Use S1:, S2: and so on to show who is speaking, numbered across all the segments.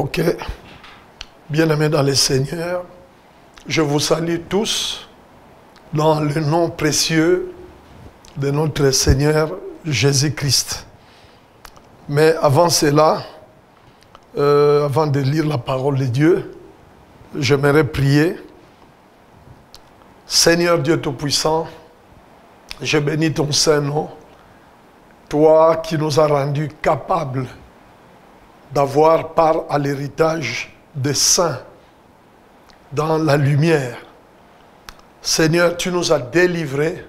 S1: Ok. Bien-aimés dans le Seigneur, je vous salue tous dans le nom précieux de notre Seigneur Jésus-Christ. Mais avant cela, avant de lire la parole de Dieu, j'aimerais prier. Seigneur Dieu Tout-Puissant, je bénis ton Saint-Nom, toi qui nous as rendus capables d'avoir part à l'héritage des saints dans la lumière. Seigneur, tu nous as délivrés,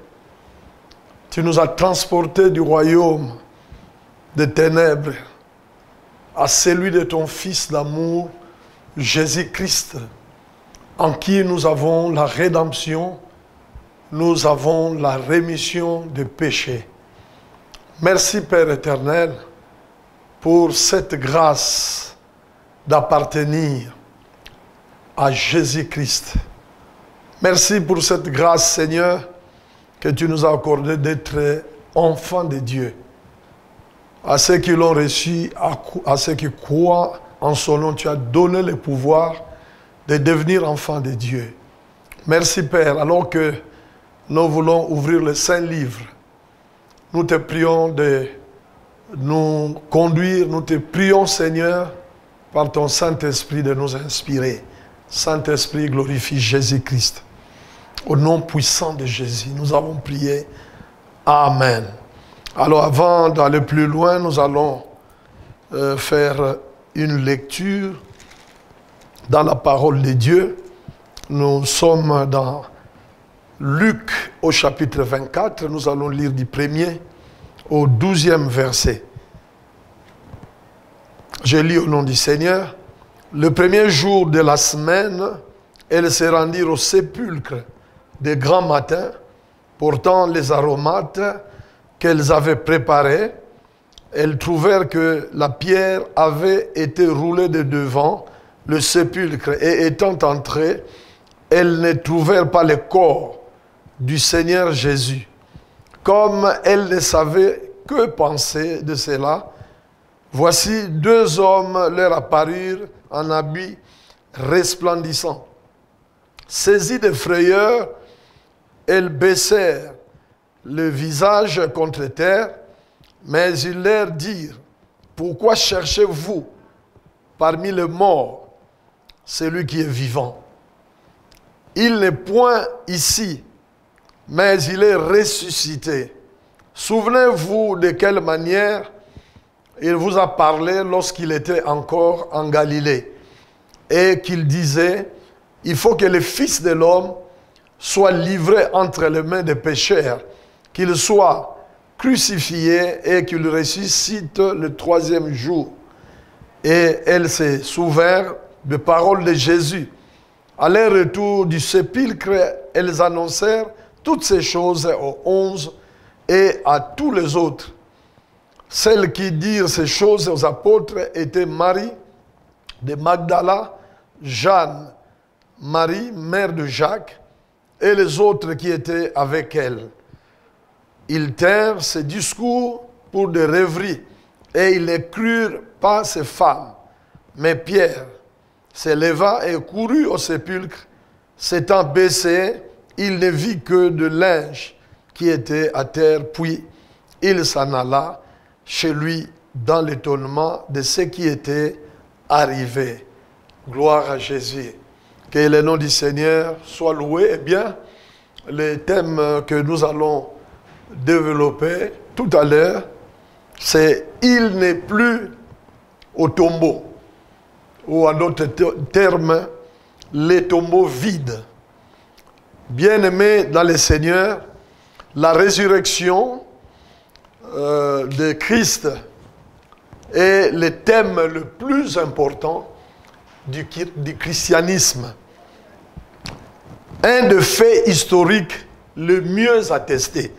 S1: tu nous as transportés du royaume des ténèbres à celui de ton Fils d'amour, Jésus-Christ, en qui nous avons la rédemption, nous avons la rémission des péchés. Merci Père éternel pour cette grâce d'appartenir à Jésus-Christ. Merci pour cette grâce, Seigneur, que tu nous as accordée d'être enfants de Dieu. À ceux qui l'ont reçu, à ceux qui croient en son nom, tu as donné le pouvoir de devenir enfants de Dieu. Merci Père, alors que nous voulons ouvrir le Saint-Livre, nous te prions de nous conduire, nous te prions Seigneur, par ton Saint-Esprit de nous inspirer. Saint-Esprit, glorifie Jésus-Christ. Au nom puissant de Jésus, nous avons prié. Amen. Alors avant d'aller plus loin, nous allons faire une lecture dans la parole de Dieu. Nous sommes dans Luc au chapitre 24. Nous allons lire du 1er au 12e verset. Je lis au nom du Seigneur. Le premier jour de la semaine, elles se rendirent au sépulcre de grand matin, portant les aromates qu'elles avaient préparés. Elles trouvèrent que la pierre avait été roulée de devant le sépulcre, et étant entrées, elles ne trouvèrent pas le corps du Seigneur Jésus. Comme elles ne savaient que penser de cela, voici deux hommes leur apparurent en habits resplendissants. Saisies de frayeur, elles baissèrent le visage contre terre, mais ils leur dirent: pourquoi cherchez-vous parmi les morts celui qui est vivant? Il n'est point ici, mais il est ressuscité. Souvenez-vous de quelle manière il vous a parlé lorsqu'il était encore en Galilée, et qu'il disait: il faut que le Fils de l'homme soit livré entre les mains des pécheurs, qu'il soit crucifié et qu'il ressuscite le troisième jour. Et elles se souvinrent des paroles de Jésus. À leur retour du sépulcre, elles annoncèrent toutes ces choses aux 11 et à tous les autres. Celles qui dirent ces choses aux apôtres étaient Marie de Magdala, Jeanne, Marie, mère de Jacques, et les autres qui étaient avec elle. Ils tinrent ces discours pour des rêveries, et ils ne crurent pas ces femmes. Mais Pierre se leva et courut au sépulcre. S'étant baissé, il ne vit que de linge qui était à terre, puis il s'en alla chez lui dans l'étonnement de ce qui était arrivé. Gloire à Jésus. Que le nom du Seigneur soit loué. Eh bien, le thème que nous allons développer tout à l'heure, c'est « Il n'est plus au tombeau » ou en d'autres termes, les tombeaux vides. Bien-aimés dans le Seigneur, la résurrection de Christ est le thème le plus important du christianisme. Un des faits historiques le mieux attesté.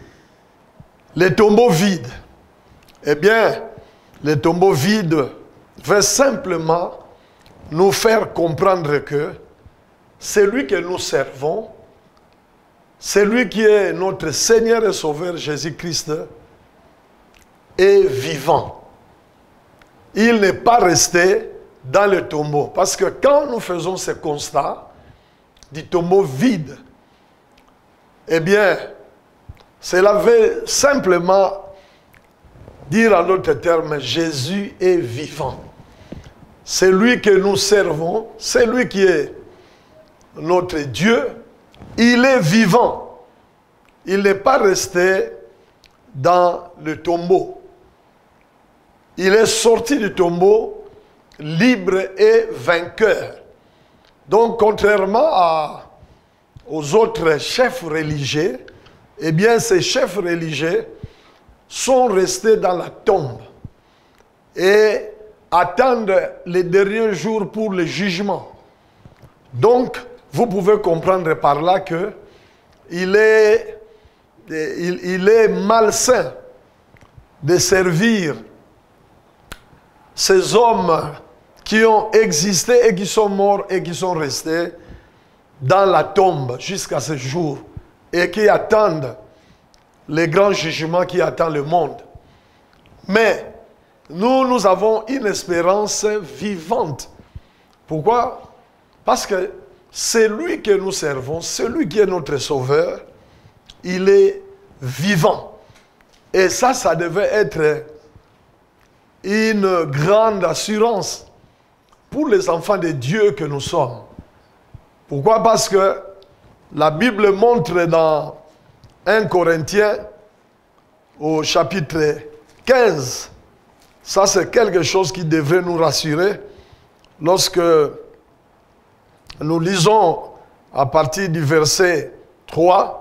S1: Les tombeaux vides. Eh bien, les tombeaux vides veulent simplement nous faire comprendre que celui que nous servons, celui qui est notre Seigneur et Sauveur Jésus-Christ, est vivant. Il n'est pas resté dans le tombeau. Parce que quand nous faisons ce constat du tombeau vide, eh bien, cela veut simplement dire en d'autres termes, Jésus est vivant. C'est lui que nous servons, c'est lui qui est notre Dieu. Il est vivant. Il n'est pas resté dans le tombeau. Il est sorti du tombeau libre et vainqueur. Donc, contrairement aux autres chefs religieux, eh bien, ces chefs religieux sont restés dans la tombe et attendent les derniers jours pour le jugement. Donc, vous pouvez comprendre par là que il est malsain de servir ces hommes qui ont existé et qui sont morts et qui sont restés dans la tombe jusqu'à ce jour et qui attendent les grands jugements qui attendent le monde. Mais nous avons une espérance vivante. Pourquoi? Parce que celui que nous servons, celui qui est notre sauveur, il est vivant. Et ça devait être une grande assurance pour les enfants de Dieu que nous sommes. Pourquoi? Parce que la Bible montre dans 1 Corinthiens au chapitre 15, ça c'est quelque chose qui devrait nous rassurer lorsque nous lisons à partir du verset 3,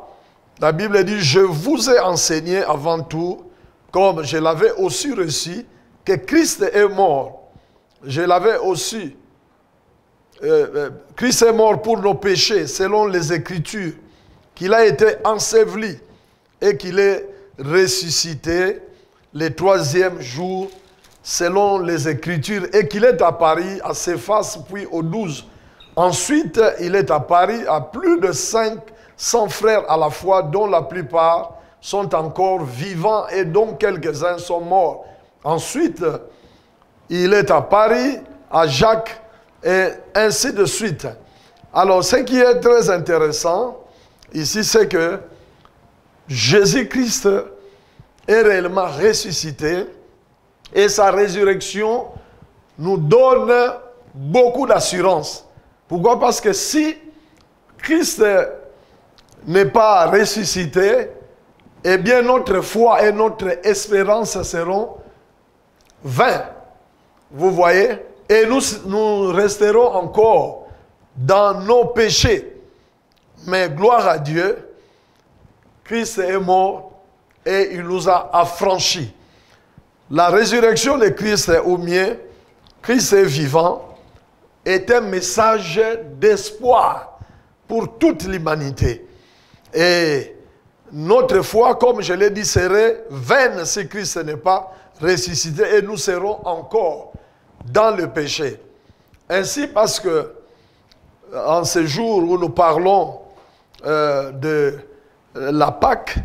S1: la Bible dit « Je vous ai enseigné avant tout, comme je l'avais aussi reçu, que Christ est mort. Je l'avais aussi. Christ est mort pour nos péchés, selon les Écritures, qu'il a été enseveli et qu'il est ressuscité le troisième jour, selon les Écritures, et qu'il est apparu à Céphas, puis aux 12. Ensuite, il est apparu à plus de 500 frères à la fois, dont la plupart sont encore vivants et dont quelques-uns sont morts. Ensuite, il est apparu à Jacques et ainsi de suite. Alors, ce qui est très intéressant ici, c'est que Jésus-Christ est réellement ressuscité et sa résurrection nous donne beaucoup d'assurance. Pourquoi? Parce que si Christ n'est pas ressuscité, eh bien notre foi et notre espérance seront vaines. Vous voyez? Et nous resterons encore dans nos péchés. Mais gloire à Dieu, Christ est mort et il nous a affranchis. La résurrection de Christ, ou mieux, Christ est vivant, est un message d'espoir pour toute l'humanité. Et notre foi, comme je l'ai dit, serait vaine si Christ n'est pas ressuscité et nous serons encore dans le péché. Ainsi, parce que en ce jour où nous parlons de la Pâque,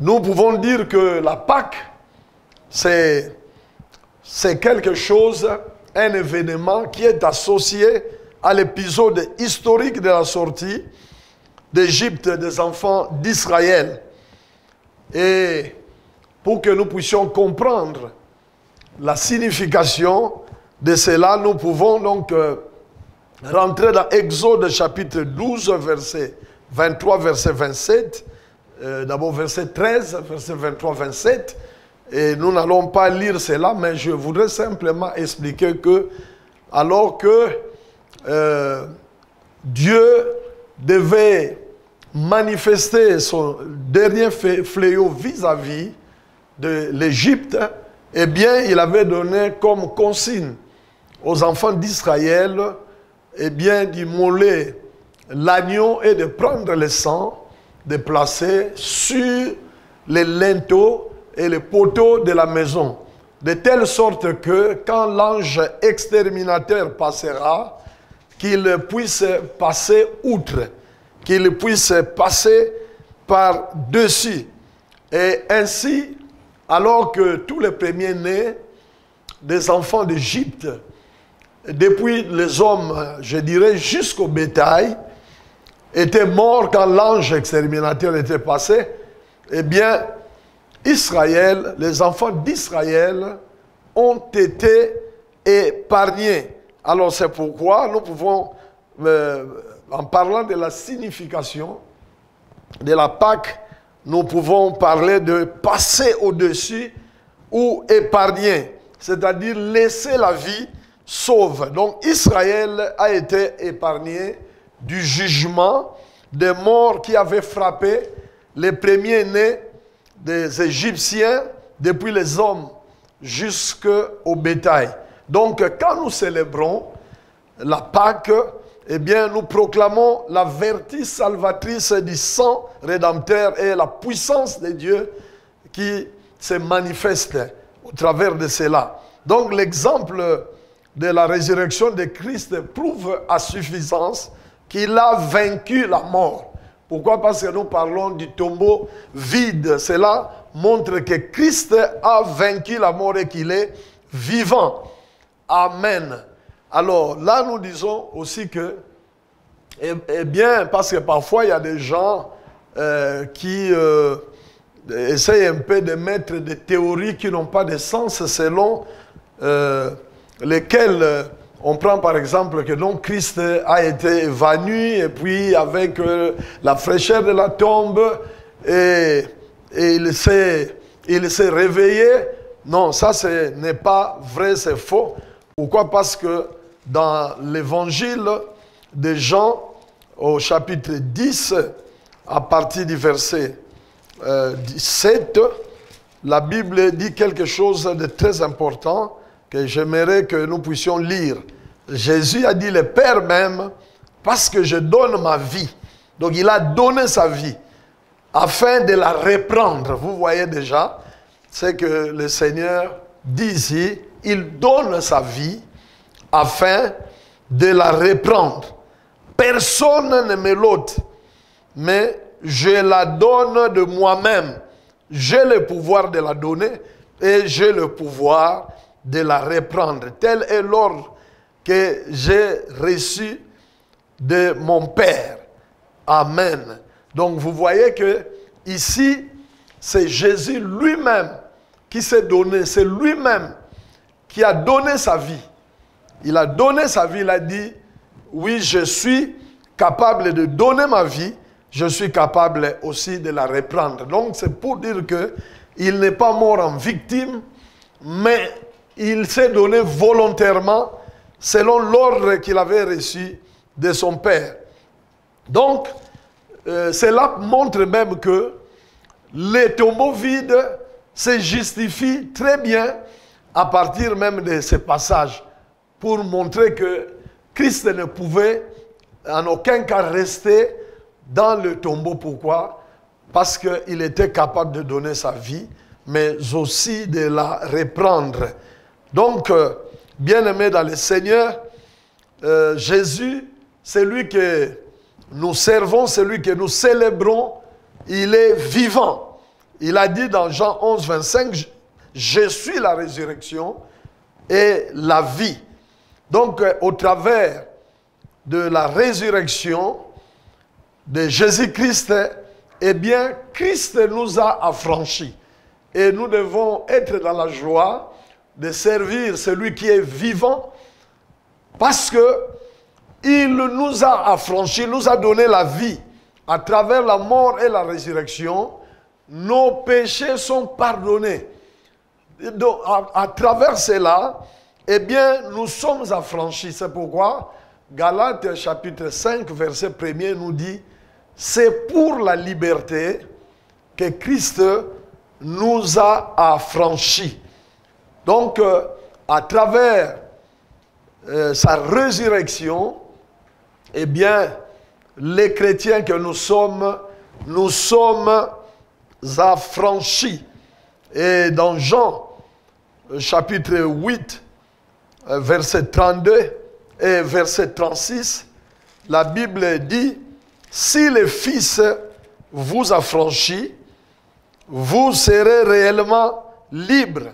S1: nous pouvons dire que la Pâque, c'est quelque chose, un événement qui est associé à l'épisode historique de la sortie d'Égypte des enfants d'Israël. Et pour que nous puissions comprendre la signification de cela, nous pouvons donc rentrer dans Exode chapitre 12, verset 23, verset 27. D'abord verset 13, verset 23, 27. Et nous n'allons pas lire cela, mais je voudrais simplement expliquer que alors que Dieu devait manifester son dernier fléau vis-à-vis de l'Égypte, eh bien, il avait donné comme consigne aux enfants d'Israël, eh bien, d'immoler l'agneau et de prendre le sang, de placer sur les linteaux et les poteaux de la maison, de telle sorte que quand l'ange exterminateur passera, qu'il puisse passer outre, qu'il puisse passer par-dessus. Et ainsi, alors que tous les premiers-nés des enfants d'Égypte depuis les hommes, je dirais, jusqu'au bétail, étaient morts quand l'ange exterminateur était passé, eh bien, Israël, les enfants d'Israël ont été épargnés. Alors c'est pourquoi nous pouvons, en parlant de la signification de la Pâque, nous pouvons parler de passer au-dessus ou épargner, c'est-à-dire laisser la vie sauve. Donc Israël a été épargné du jugement des morts qui avaient frappé les premiers-nés des Égyptiens, depuis les hommes jusqu'au bétail. Donc quand nous célébrons la Pâque, eh bien nous proclamons la vertu salvatrice du sang rédempteur et la puissance de Dieu qui se manifeste au travers de cela. Donc l'exemple de la résurrection de Christ prouve à suffisance qu'il a vaincu la mort. Pourquoi? Parce que nous parlons du tombeau vide. Cela montre que Christ a vaincu la mort et qu'il est vivant. Amen. Alors là, nous disons aussi que, eh bien, parce que parfois il y a des gens qui essayent un peu de mettre des théories qui n'ont pas de sens selon lesquelles on prend par exemple que donc Christ a été évanoui et puis avec la fraîcheur de la tombe et il s'est réveillé. Non, ça ce n'est pas vrai, c'est faux. Pourquoi? Parce que dans l'évangile de Jean, au chapitre 10, à partir du verset 17, la Bible dit quelque chose de très important que j'aimerais que nous puissions lire. Jésus a dit, le Père même, parce que je donne ma vie. Donc il a donné sa vie afin de la reprendre. Vous voyez déjà, c'est que le Seigneur dit ici, il donne sa vie afin de la reprendre. Personne ne me l'ôte, mais je la donne de moi-même. J'ai le pouvoir de la donner et j'ai le pouvoir de la reprendre. Tel est l'ordre que j'ai reçu de mon Père. Amen. Donc vous voyez que ici, c'est Jésus lui-même qui s'est donné. C'est lui-même qui a donné sa vie. Il a donné sa vie, il a dit, oui, je suis capable de donner ma vie, je suis capable aussi de la reprendre. Donc c'est pour dire qu'il n'est pas mort en victime, mais il s'est donné volontairement selon l'ordre qu'il avait reçu de son Père. Donc, cela montre même que les tombeaux vides se justifient très bien à partir même de ces passages pour montrer que Christ ne pouvait en aucun cas rester dans le tombeau. Pourquoi? Parce qu'il était capable de donner sa vie, mais aussi de la reprendre. Donc, bien-aimé dans le Seigneur, Jésus, celui que nous servons, celui que nous célébrons, il est vivant. Il a dit dans Jean 11, 25, « Je suis la résurrection et la vie ». Donc, au travers de la résurrection de Jésus-Christ, eh bien, Christ nous a affranchis. Et nous devons être dans la joie de servir celui qui est vivant, parce que il nous a affranchis, nous a donné la vie. À travers la mort et la résurrection, nos péchés sont pardonnés. Donc, à travers cela, eh bien, nous sommes affranchis. C'est pourquoi Galates chapitre 5, verset 1er nous dit, c'est pour la liberté que Christ nous a affranchis. Donc, à travers sa résurrection, eh bien, les chrétiens que nous sommes affranchis. Et dans Jean, chapitre 8, verset 32 et verset 36, la Bible dit, « Si le Fils vous affranchit, vous serez réellement libres. »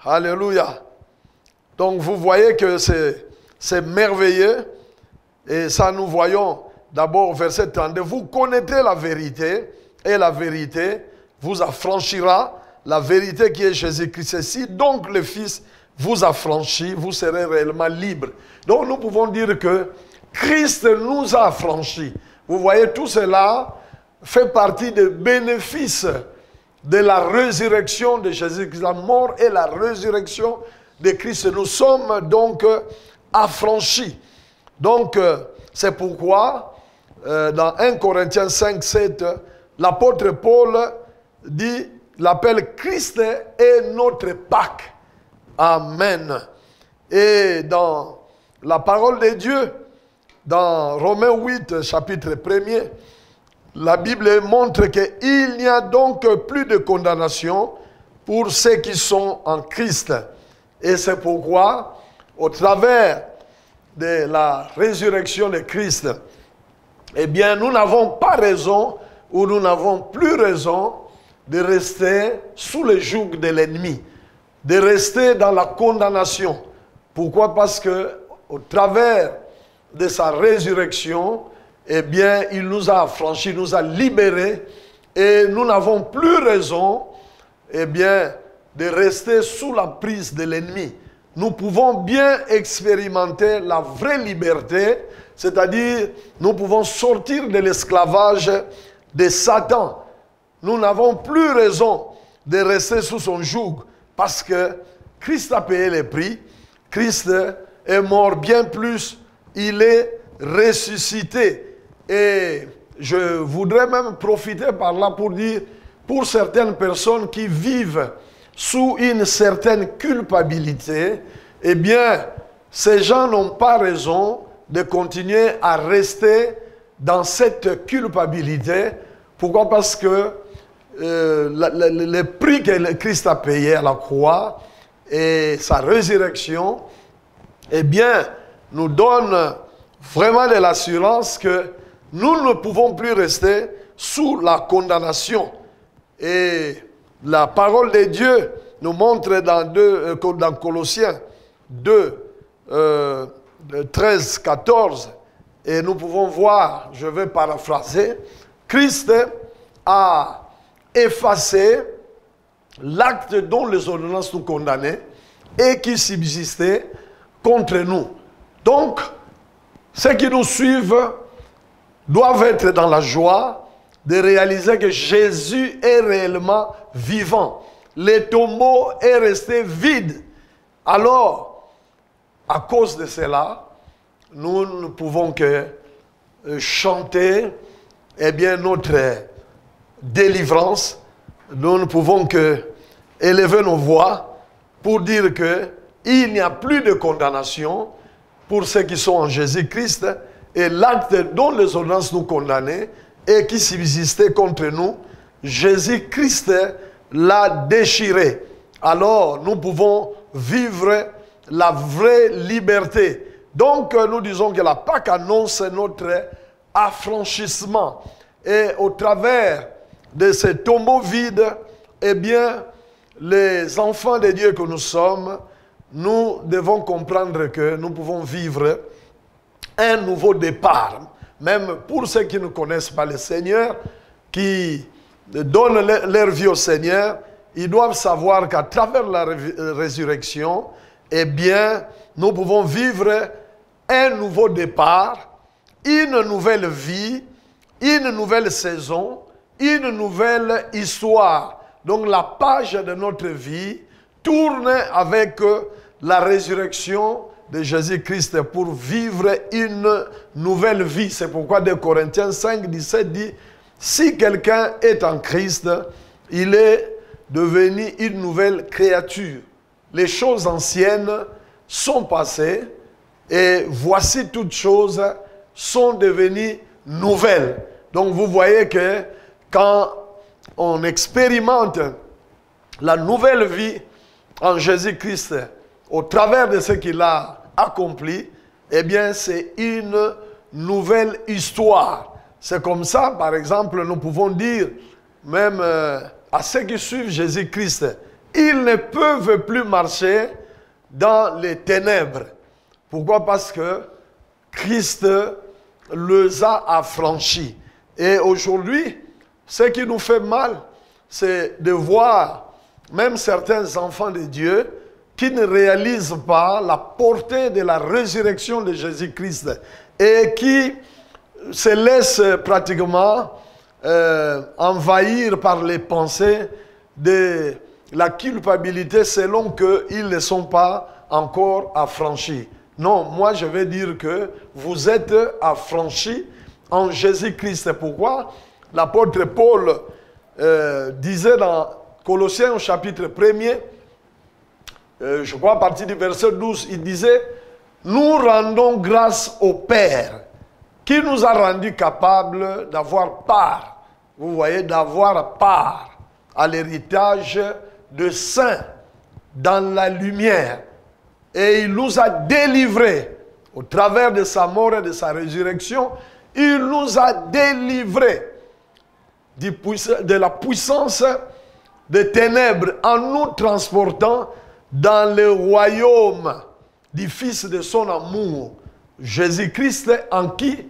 S1: Alléluia. Donc vous voyez que c'est c'est merveilleux. Et ça, nous voyons d'abord au verset 32. Vous connaîtrez la vérité, et la vérité vous affranchira. La vérité qui est Jésus-Christ. Si donc le Fils vous affranchit, vous serez réellement libre. Donc nous pouvons dire que Christ nous a affranchis. Vous voyez, tout cela fait partie des bénéfices de la résurrection de Jésus-Christ. La mort et la résurrection de Christ. Nous sommes donc affranchis. Donc, c'est pourquoi, dans 1 Corinthiens 5, 7, l'apôtre Paul dit, l'appelle Christ est notre Pâque. Amen. Et dans la parole de Dieu, dans Romains 8, chapitre 1er, la Bible montre qu'il n'y a donc plus de condamnation pour ceux qui sont en Christ. Et c'est pourquoi, au travers de la résurrection de Christ, eh bien, nous n'avons pas raison, ou nous n'avons plus raison de rester sous le joug de l'ennemi, de rester dans la condamnation. Pourquoi? Parce que, au travers de sa résurrection, eh bien, il nous a affranchis, nous a libérés, et nous n'avons plus raison, eh bien, de rester sous la prise de l'ennemi. Nous pouvons bien expérimenter la vraie liberté, c'est-à-dire, nous pouvons sortir de l'esclavage de Satan. Nous n'avons plus raison de rester sous son joug, parce que Christ a payé le prix, Christ est mort bien plus, il est ressuscité. Et je voudrais même profiter par là pour dire, pour certaines personnes qui vivent sous une certaine culpabilité, eh bien, ces gens n'ont pas raison de continuer à rester dans cette culpabilité. Pourquoi? Parce que le prix que Christ a payé à la croix et sa résurrection, eh bien, nous donne vraiment de l'assurance que nous ne pouvons plus rester sous la condamnation. Et la parole de Dieu nous montre dans Colossiens 2, 13, 14, et nous pouvons voir, je vais paraphraser, Christ a effacé l'acte dont les ordonnances nous condamnaient et qui subsistait contre nous. Donc, ceux qui nous suivent doivent être dans la joie de réaliser que Jésus est réellement vivant. Le tombeau est resté vide. Alors, à cause de cela, nous ne pouvons que chanter eh bien, notre délivrance. Nous ne pouvons que élever nos voix pour dire qu'il n'y a plus de condamnation pour ceux qui sont en Jésus-Christ, et l'acte dont les ordonnances nous condamnaient et qui subsistait contre nous, Jésus-Christ l'a déchiré. Alors, nous pouvons vivre la vraie liberté. Donc, nous disons que la Pâque annonce notre affranchissement. Et au travers de ce tombeau vide, eh bien, les enfants de Dieu que nous sommes, nous devons comprendre que nous pouvons vivre un nouveau départ. Même pour ceux qui ne connaissent pas le Seigneur, qui donnent leur vie au Seigneur, ils doivent savoir qu'à travers la résurrection, eh bien, nous pouvons vivre un nouveau départ, une nouvelle vie, une nouvelle saison, une nouvelle histoire. Donc la page de notre vie tourne avec la résurrection de Jésus-Christ pour vivre une nouvelle vie. C'est pourquoi 2 Corinthiens 5, 17 dit, si quelqu'un est en Christ, il est devenu une nouvelle créature. Les choses anciennes sont passées et voici toutes choses sont devenues nouvelles. Donc vous voyez que quand on expérimente la nouvelle vie en Jésus-Christ au travers de ce qu'il a accompli, eh bien c'est une nouvelle histoire. C'est comme ça, par exemple, nous pouvons dire, même à ceux qui suivent Jésus-Christ, ils ne peuvent plus marcher dans les ténèbres. Pourquoi? Parce que Christ les a affranchis. Et aujourd'hui, ce qui nous fait mal, c'est de voir même certains enfants de Dieu qui ne réalisent pas la portée de la résurrection de Jésus-Christ et qui se laissent pratiquement envahir par les pensées de la culpabilité selon qu'ils ne sont pas encore affranchis. Non, moi je vais dire que vous êtes affranchis en Jésus-Christ. Pourquoi? L'apôtre Paul disait dans Colossiens au chapitre 1er, je crois à partir du verset 12, il disait « Nous rendons grâce au Père qui nous a rendus capables d'avoir part, vous voyez, d'avoir part à l'héritage de saints dans la lumière. Et il nous a délivrés au travers de sa mort et de sa résurrection. Il nous a délivrés de la puissance des ténèbres en nous transportant dans le royaume du Fils de son amour, Jésus-Christ, en qui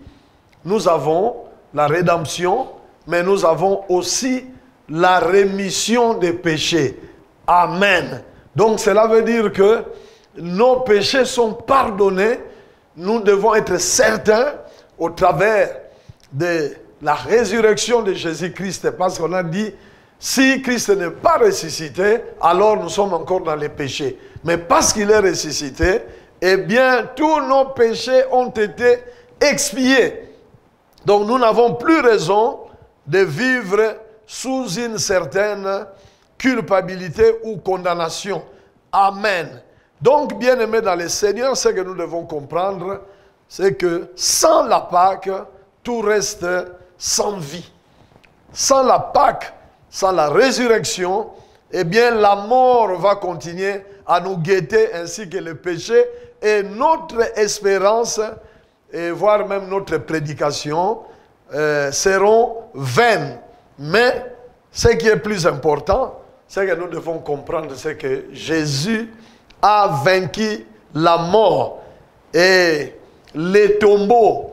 S1: nous avons la rédemption, mais nous avons aussi la rémission des péchés. Amen. Donc cela veut dire que nos péchés sont pardonnés. Nous devons être certains au travers de la résurrection de Jésus-Christ, parce qu'on a dit, si Christ n'est pas ressuscité, alors nous sommes encore dans les péchés. Mais parce qu'il est ressuscité, eh bien, tous nos péchés ont été expiés. Donc nous n'avons plus raison de vivre sous une certaine culpabilité ou condamnation. Amen. Donc, bien-aimés dans le Seigneur, ce que nous devons comprendre, c'est que sans la Pâque, tout reste sans vie. Sans la Pâque, sans la résurrection, eh bien, la mort va continuer à nous guetter, ainsi que le péché, et notre espérance, et voire même notre prédication, seront vaines. Mais ce qui est plus important, c'est que nous devons comprendre, c'est que Jésus a vaincu la mort et les tombeaux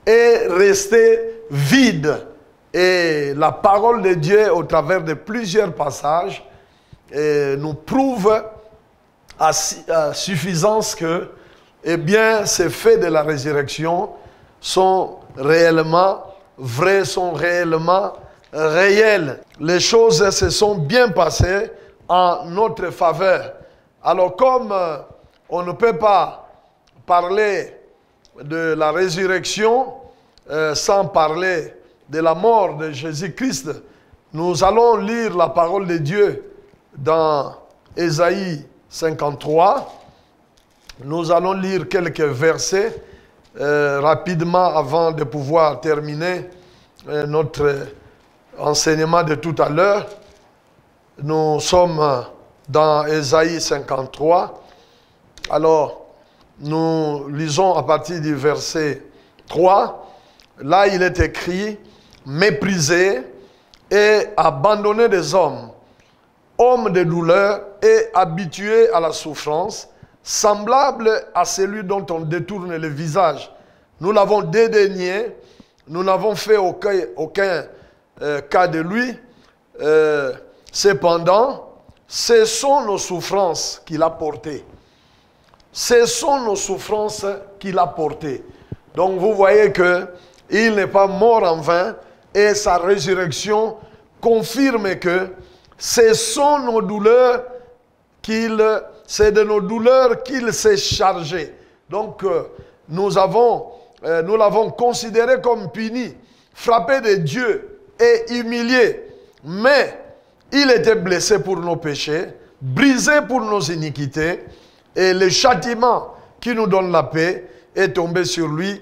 S1: est resté vide. Et la parole de Dieu, au travers de plusieurs passages, nous prouve à suffisance que, eh bien, ces faits de la résurrection sont réellement vrais, sont réellement réels. Les choses se sont bien passées en notre faveur. Alors, comme on ne peut pas parler de la résurrection sans parler de la mort de Jésus-Christ, nous allons lire la parole de Dieu dans Ésaïe 53. Nous allons lire quelques versets rapidement avant de pouvoir terminer notre enseignement de tout à l'heure. Nous sommes dans Ésaïe 53. Alors, nous lisons à partir du verset 3. Là, il est écrit « Méprisé et abandonné des hommes, homme de douleur et habitué à la souffrance, semblable à celui dont on détourne le visage. Nous l'avons dédaigné, nous n'avons fait aucun cas de lui. Cependant, ce sont nos souffrances qu'il a portées. Ce sont nos souffrances qu'il a portées. Donc vous voyez qu'il n'est pas mort en vain et sa résurrection confirme que ce sont nos douleurs c'est de nos douleurs qu'il s'est chargé. Donc nous l'avons considéré comme puni, frappé de Dieu et humilié. Mais il était blessé pour nos péchés, brisé pour nos iniquités, et le châtiment qui nous donne la paix est tombé sur lui.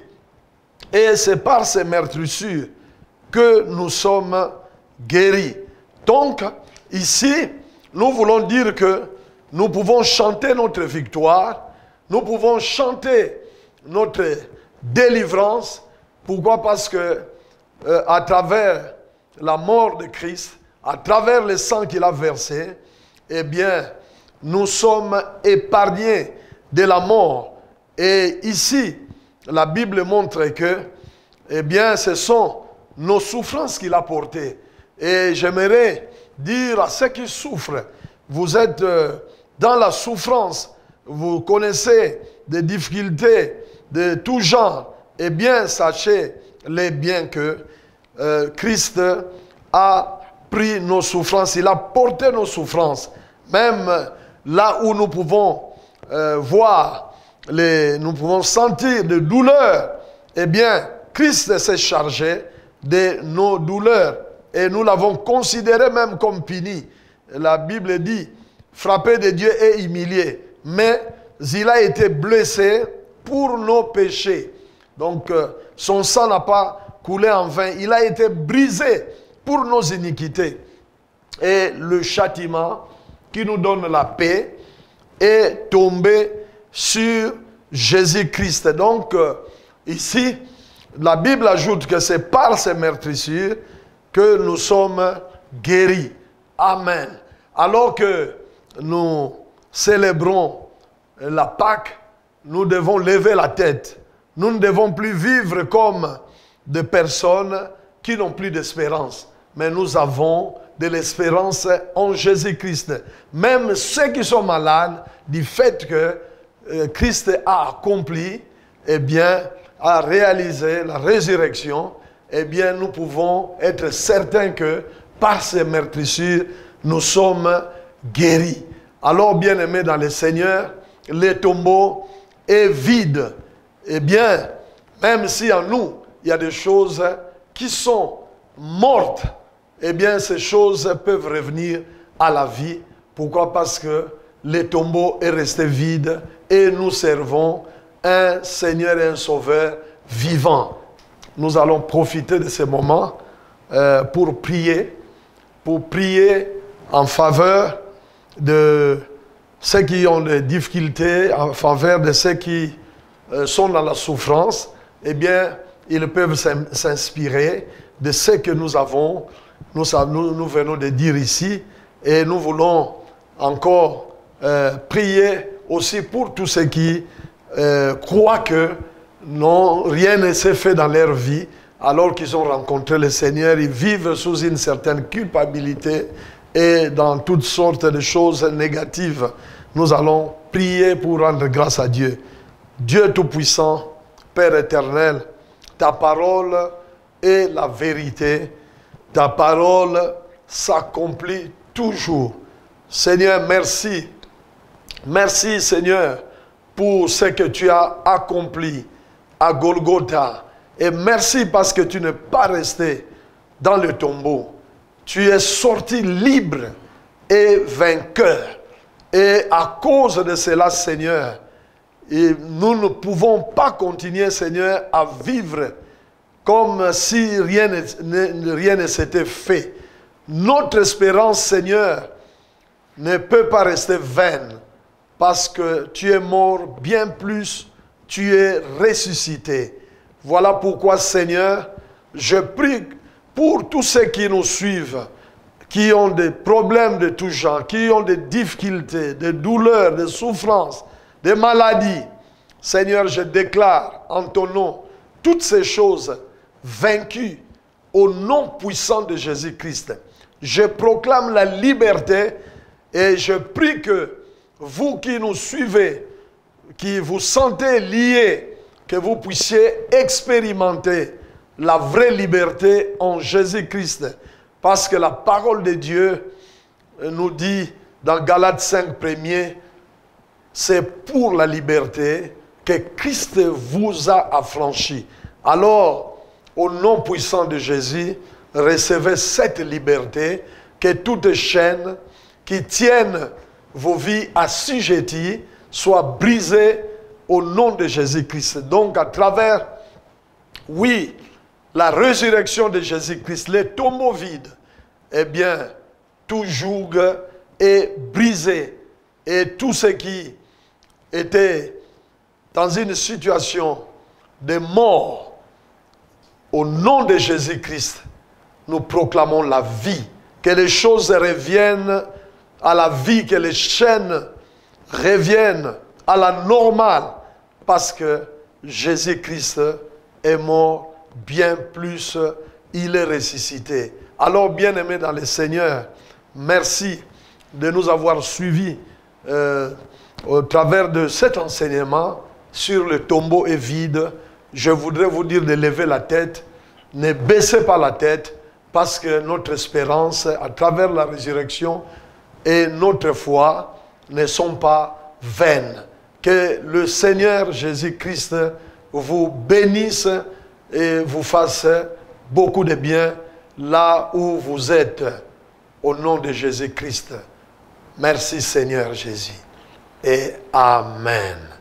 S1: Et c'est par ses meurtrissures que nous sommes guéris. Donc, ici, nous voulons dire que nous pouvons chanter notre victoire, nous pouvons chanter notre délivrance. Pourquoi? Parce que à travers la mort de Christ, à travers le sang qu'il a versé, eh bien, nous sommes épargnés de la mort. Et ici, la Bible montre que, eh bien, ce sont nos souffrances qu'il a portées. Et j'aimerais dire à ceux qui souffrent, vous êtes dans la souffrance, vous connaissez des difficultés de tout genre, eh bien, sachez-les bien que Christ a pris nos souffrances, il a porté nos souffrances. Même là où nous pouvons voir, nous pouvons sentir des douleurs, eh bien, Christ s'est chargé de nos douleurs. Et nous l'avons considéré même comme puni. La Bible dit, frappé de Dieu et humilié. Mais il a été blessé pour nos péchés. Donc, son sang n'a pas coulé en vain. Il a été brisé pour nos iniquités. Et le châtiment qui nous donne la paix est tombé sur Jésus-Christ. Donc, ici, la Bible ajoute que c'est par ces meurtrissures que nous sommes guéris. Amen. Alors que nous célébrons la Pâque, nous devons lever la tête. Nous ne devons plus vivre comme des personnes qui n'ont plus d'espérance. Mais nous avons de l'espérance en Jésus-Christ. Même ceux qui sont malades, du fait que Christ a accompli, eh bien, a réalisé la résurrection, eh bien, nous pouvons être certains que par ces meurtrissures, nous sommes guéris. Alors, bien-aimés dans le Seigneur, le tombeau est vide. Eh bien, même si en nous, il y a des choses qui sont mortes, eh bien, ces choses peuvent revenir à la vie. Pourquoi? Parce que le tombeau est resté vide et nous servons un Seigneur et un Sauveur vivant. Nous allons profiter de ce moment pour prier en faveur de ceux qui ont des difficultés, en faveur de ceux qui sont dans la souffrance. Eh bien, ils peuvent s'inspirer de ce que nous avons, nous venons de dire ici, et nous voulons encore prier aussi pour tous ceux qui croient que non, rien ne s'est fait dans leur vie, alors qu'ils ont rencontré le Seigneur. Ils vivent sous une certaine culpabilité et dans toutes sortes de choses négatives. Nous allons prier pour rendre grâce à Dieu. Dieu Tout-Puissant, Père éternel, ta parole est la vérité. Ta parole s'accomplit toujours. Seigneur, merci. Merci, Seigneur, pour ce que tu as accompli à Golgotha. Et merci parce que tu n'es pas resté dans le tombeau. Tu es sorti libre et vainqueur. Et à cause de cela, Seigneur, nous ne pouvons pas continuer, Seigneur, à vivre comme si rien ne s'était fait. Notre espérance, Seigneur, ne peut pas rester vaine, parce que tu es mort bien plus, tu es ressuscité. Voilà pourquoi, Seigneur, je prie pour tous ceux qui nous suivent, qui ont des problèmes de tout genre, qui ont des difficultés, des douleurs, des souffrances, des maladies. Seigneur, je déclare en ton nom toutes ces choses vaincues au nom puissant de Jésus-Christ. Je proclame la liberté et je prie que vous qui nous suivez, qui vous sentez liés, que vous puissiez expérimenter la vraie liberté en Jésus-Christ. Parce que la parole de Dieu nous dit dans Galates 5 premier, c'est pour la liberté que Christ vous a affranchis. Alors, au nom puissant de Jésus, recevez cette liberté, que toutes chaînes qui tiennent vos vies assujetties soient brisées au nom de Jésus-Christ. Donc, à travers, oui, la résurrection de Jésus-Christ, les tombeaux vides, eh bien, tout joug est brisé. Et tout ce qui était dans une situation de mort, au nom de Jésus-Christ, nous proclamons la vie. Que les choses reviennent à la vie, que les chaînes reviennent à la normale. parce que Jésus-Christ est mort, bien plus, il est ressuscité. Alors, bien-aimés dans le Seigneur, merci de nous avoir suivis au travers de cet enseignement sur le tombeau est vide. Je voudrais vous dire de lever la tête, ne baissez pas la tête, parce que notre espérance à travers la résurrection et notre foi ne sont pas vaines. Que le Seigneur Jésus-Christ vous bénisse et vous fasse beaucoup de bien là où vous êtes, au nom de Jésus-Christ. Merci Seigneur Jésus. Et Amen.